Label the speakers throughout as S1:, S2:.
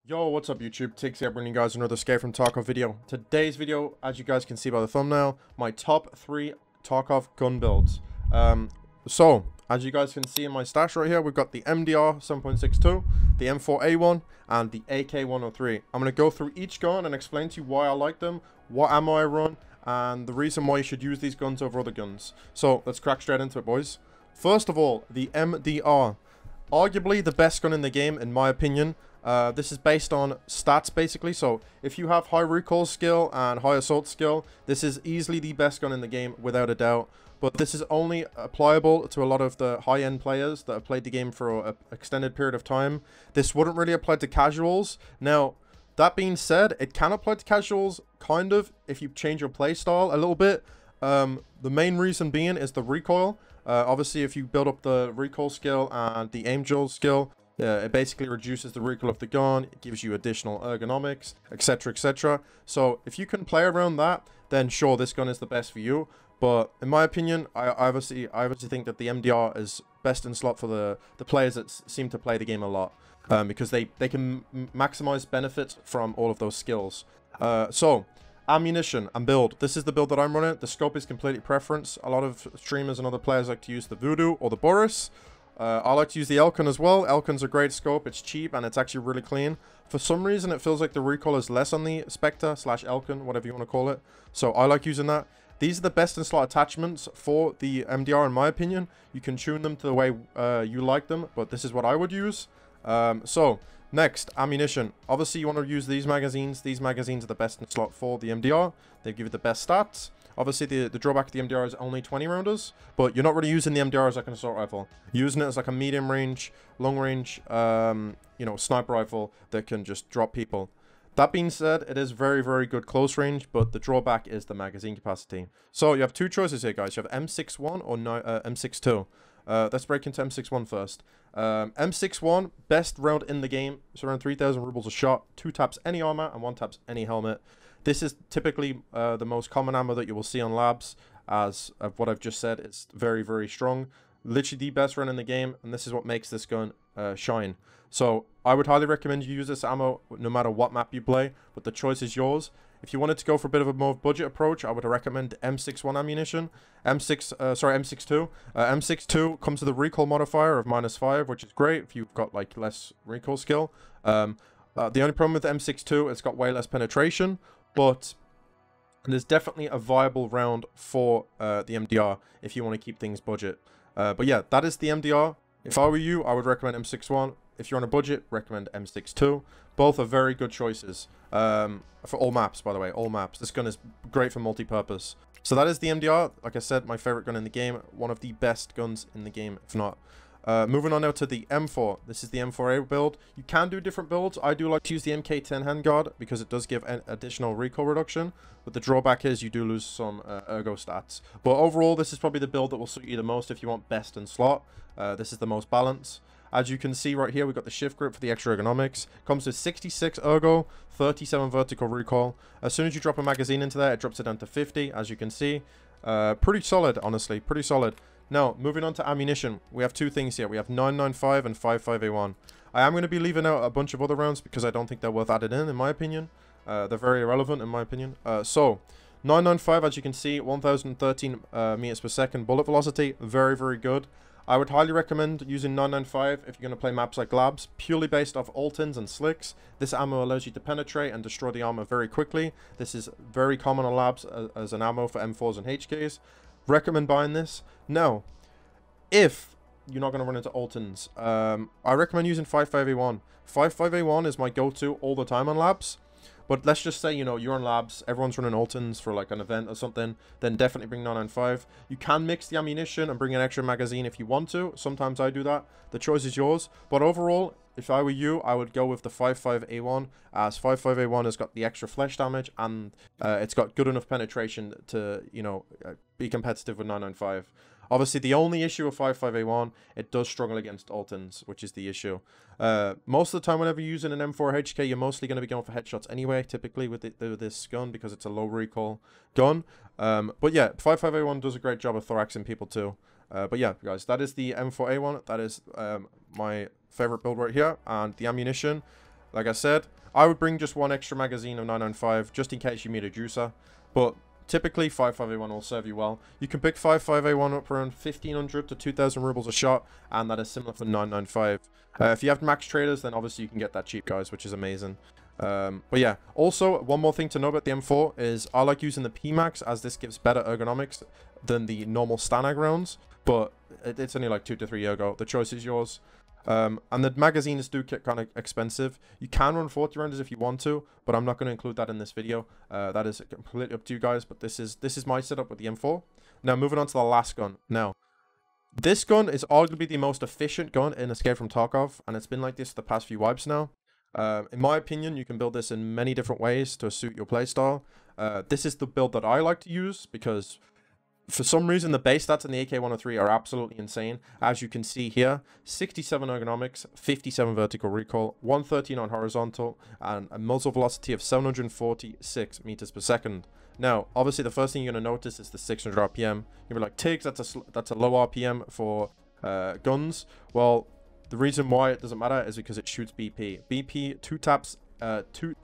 S1: Yo, what's up YouTube? Tigz here, bringing you guys another Escape from Tarkov video. Today's video, as you guys can see by the thumbnail, my top 3 Tarkov gun builds. As you guys can see in my stash right here, we've got the MDR 7.62, the M4A1, and the AK103. I'm going to go through each gun and explain to you why I like them, what ammo I run, and the reason why you should use these guns over other guns. So, let's crack straight into it, boys. First of all, the MDR. Arguably the best gun in the game, in my opinion. This is based on stats, basically. So, if you have high recoil skill and high assault skill, this is easily the best gun in the game, without a doubt. But this is only applicable to a lot of the high-end players that have played the game for an extended period of time. This wouldn't really apply to casuals. Now, that being said, it can apply to casuals, kind of, if you change your playstyle a little bit. The main reason being is the recoil. Obviously, if you build up the recoil skill and the aim duel skill, it basically reduces the recoil of the gun, it gives you additional ergonomics, etc, etc. So, if you can play around that, then sure, this gun is the best for you. But, in my opinion, I obviously think that the MDR is best in slot for the players that seem to play the game a lot. Because they can maximize benefits from all of those skills. Ammunition and build. This is the build that I'm running. The scope is completely preference. A lot of streamers and other players like to use the Voodoo or the Boris. I like to use the Elkin as well. Elkin's a great scope. It's cheap and it's actually really clean. For some reason, it feels like the recoil is less on the Spectre / Elkin, whatever you want to call it. So I like using that. These are the best in slot attachments for the MDR, in my opinion. You can tune them to the way you like them, but this is what I would use. Next, ammunition. Obviously, you want to use these magazines. These magazines are the best in slot for the MDR. They give you the best stats. Obviously, the drawback of the MDR is only 20 rounders, but you're not really using the MDR as like an assault rifle. You're using it as like a medium range, long range, sniper rifle that can just drop people. That being said, it is very, very good close range, but the drawback is the magazine capacity. So you have two choices here, guys. You have M61 or M62. Let's break into M61 first. M61, best round in the game. It's around 3,000 rubles a shot. 2 taps any armor and 1 taps any helmet. This is typically the most common ammo that you will see on labs. As of what I've just said, it's very, very strong. Literally the best run in the game, and this is what makes this gun shine. So I would highly recommend you use this ammo no matter what map you play, but the choice is yours. If you wanted to go for a bit of a more budget approach, I would recommend M61 Ammunition. M62. M62 comes with a recoil modifier of -5, which is great if you've got like less recoil skill. The only problem with the M62, it's got way less penetration, but there's definitely a viable round for the MDR if you want to keep things budget. But yeah, that is the MDR. If I were you, I would recommend M61. If you're on a budget, recommend M62. Both are very good choices. For all maps, by the way, all maps. This gun is great for multi-purpose. So that is the MDR. Like I said, my favorite gun in the game. One of the best guns in the game, if not. Moving on now to the M4. This is the M4A build. You can do different builds. I do like to use the MK10 handguard because it does give an additional recoil reduction. But the drawback is you do lose some ergo stats. But overall, this is probably the build that will suit you the most if you want best in slot. This is the most balanced. As you can see right here, we've got the shift grip for the extra ergonomics. Comes with 66 ergo, 37 vertical recoil. As soon as you drop a magazine into there, it drops it down to 50, as you can see. Pretty solid, honestly, pretty solid. Now, moving on to ammunition. We have two things here. We have 995 and 55A1. I am going to be leaving out a bunch of other rounds because I don't think they're worth added in my opinion. They're very irrelevant, in my opinion. 995, as you can see, 1013 meters per second bullet velocity. Very, very good. I would highly recommend using 995 if you're going to play maps like Labs, purely based off Altins and Slicks. This ammo allows you to penetrate and destroy the armor very quickly. This is very common on Labs as an ammo for M4s and HKs. Recommend buying this. Now, if you're not going to run into Altins, I recommend using 55A1. 55A1 is my go-to all the time on Labs. But let's just say, you're on Labs, everyone's running Altins for like an event or something, then definitely bring 995. You can mix the ammunition and bring an extra magazine if you want to. Sometimes I do that. The choice is yours. But overall, if I were you, I would go with the 55A1, as 55A1 has got the extra flesh damage and it's got good enough penetration to, be competitive with 995. Obviously, the only issue with 55A1, it does struggle against Altins, which is the issue. Most of the time, whenever you're using an M4 HK, you're mostly going to be going for headshots anyway, typically with this gun, because it's a low recoil gun. But yeah, 55A1 does a great job of thoraxing people too. But yeah, guys, that is the M4A1. That is my favorite build right here. And the ammunition, Like I said, I would bring just one extra magazine of 995 just in case you meet a juicer. But typically 55A1 will serve you well. You can pick 55A1 up around 1500 to 2000 rubles a shot, and that is similar for 995. If you have max traders, then obviously you can get that cheap, guys, which is amazing. But yeah, also one more thing to know about the M4 is I like using the PMAX, as this gives better ergonomics than the normal Stanag rounds, but it's only like 2 to 3 years ago. The choice is yours. And the magazines do get kind of expensive. You can run 40 rounders if you want to, but I'm not going to include that in this video. That is completely up to you guys, but this is my setup with the M4. Now moving on to the last gun. Now, this gun is arguably the most efficient gun in Escape from Tarkov, and it's been like this for the past few wipes now. In my opinion, you can build this in many different ways to suit your playstyle. This is the build that I like to use because for some reason the base stats in the AK-103 are absolutely insane. As you can see here, 67 ergonomics, 57 vertical recoil, 139 horizontal, and a muzzle velocity of 746 meters per second. Now, obviously the first thing you're going to notice is the 600 RPM. You'll be like, Tigz, that's a low RPM for guns. Well, the reason why it doesn't matter is because it shoots BP. BP, 2 taps,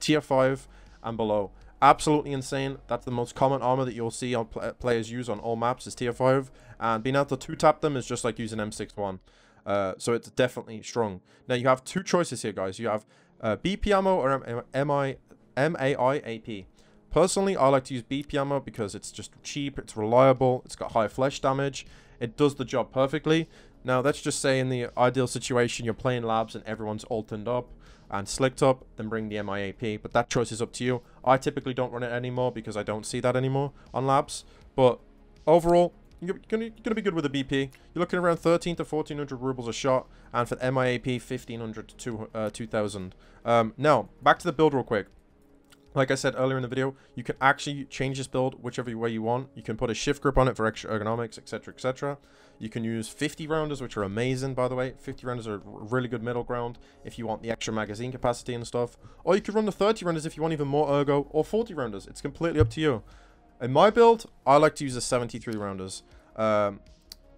S1: tier 5 and below. Absolutely insane. That's the most common armor that you'll see on players use on all maps is tier 5. And being able to 2-tap them is just like using M61. So it's definitely strong. Now you have 2 choices here, guys. You have BP ammo or MAI AP. Personally, I like to use BP ammo because it's just cheap, it's reliable, it's got high flesh damage. It does the job perfectly. Now, let's just say in the ideal situation, you're playing labs and everyone's all turned up and slicked up, then bring the MIAP. But that choice is up to you. I typically don't run it anymore because I don't see that anymore on labs. But overall, you're gonna be good with the BP. You're looking around 13 to 1400 rubles a shot, and for the MIAP, 1500 to 2000. Now, back to the build real quick. Like I said earlier in the video, you can actually change this build whichever way you want. You can put a shift grip on it for extra ergonomics, etc, etc. You can use 50 rounders, which are amazing, by the way. 50 rounders are a really good middle ground if you want the extra magazine capacity and stuff. Or you could run the 30 rounders if you want even more ergo, or 40 rounders. It's completely up to you. In my build, I like to use the 73 rounders. The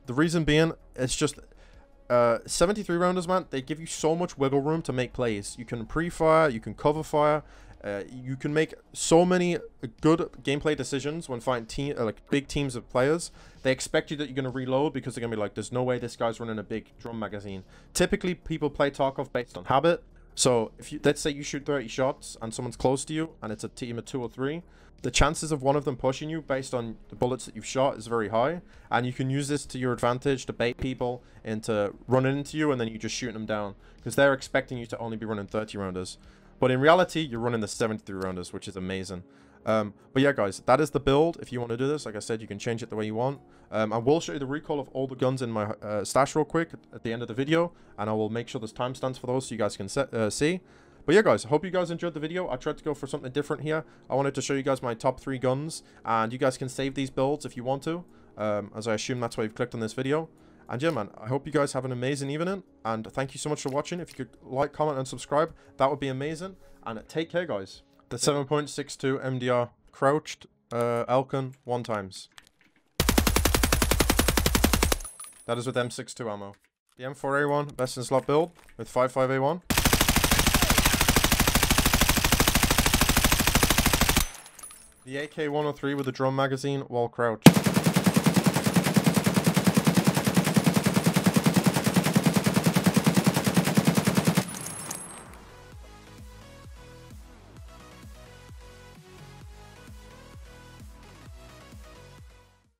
S1: reason being, it's just 73 rounders, man. They give you so much wiggle room to make plays. You can pre-fire, you can cover fire. You can make so many good gameplay decisions when fighting like big teams of players. They expect you that you're going to reload because they're going to be like, there's no way this guy's running a big drum magazine. Typically, people play Tarkov based on habit. So, if you, let's say you shoot 30 shots and someone's close to you and it's a team of 2 or 3, the chances of one of them pushing you based on the bullets that you've shot is very high. And you can use this to your advantage to bait people into running into you and then you just shooting them down. Because they're expecting you to only be running 30 rounders. But in reality, you're running the 73 rounders, which is amazing. But yeah, guys, that is the build. If you want to do this, like I said, you can change it the way you want. I will show you the recoil of all the guns in my stash real quick at the end of the video. And I will make sure there's timestamps for those so you guys can see. But yeah, guys, I hope you guys enjoyed the video. I tried to go for something different here. I wanted to show you guys my top 3 guns. And you guys can save these builds if you want to. As I assume that's why you've clicked on this video. And yeah, man, I hope you guys have an amazing evening. And thank you so much for watching. If you could like, comment, and subscribe, that would be amazing. And take care, guys. The 7.62 MDR crouched Elkin 1 times. That is with M62 ammo. The M4A1 best in slot build with 55A1. The AK-103 with the drum magazine while crouched.